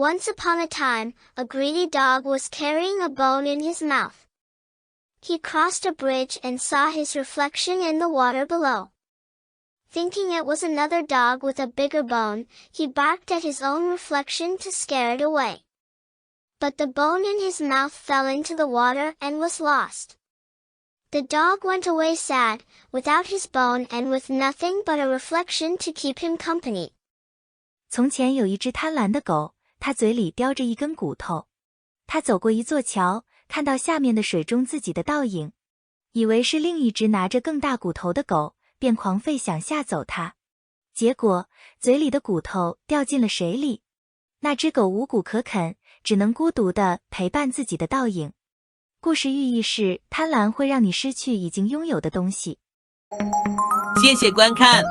Once upon a time, a greedy dog was carrying a bone in his mouth. He crossed a bridge and saw his reflection in the water below. Thinking it was another dog with a bigger bone, he barked at his own reflection to scare it away. But the bone in his mouth fell into the water and was lost. The dog went away sad, without his bone and with nothing but a reflection to keep him company. 从前有一只贪婪的狗，它嘴里叼着一根骨头。它走过一座桥，看到下面的水中自己的倒影，以为是另一只拿着更大骨头的狗，便狂吠想吓走它。结果，嘴里的骨头掉进了水里。那只狗无骨可啃，只能孤独地陪伴自己的倒影。故事寓意是，贪婪会让你失去已经拥有的东西。谢谢观看。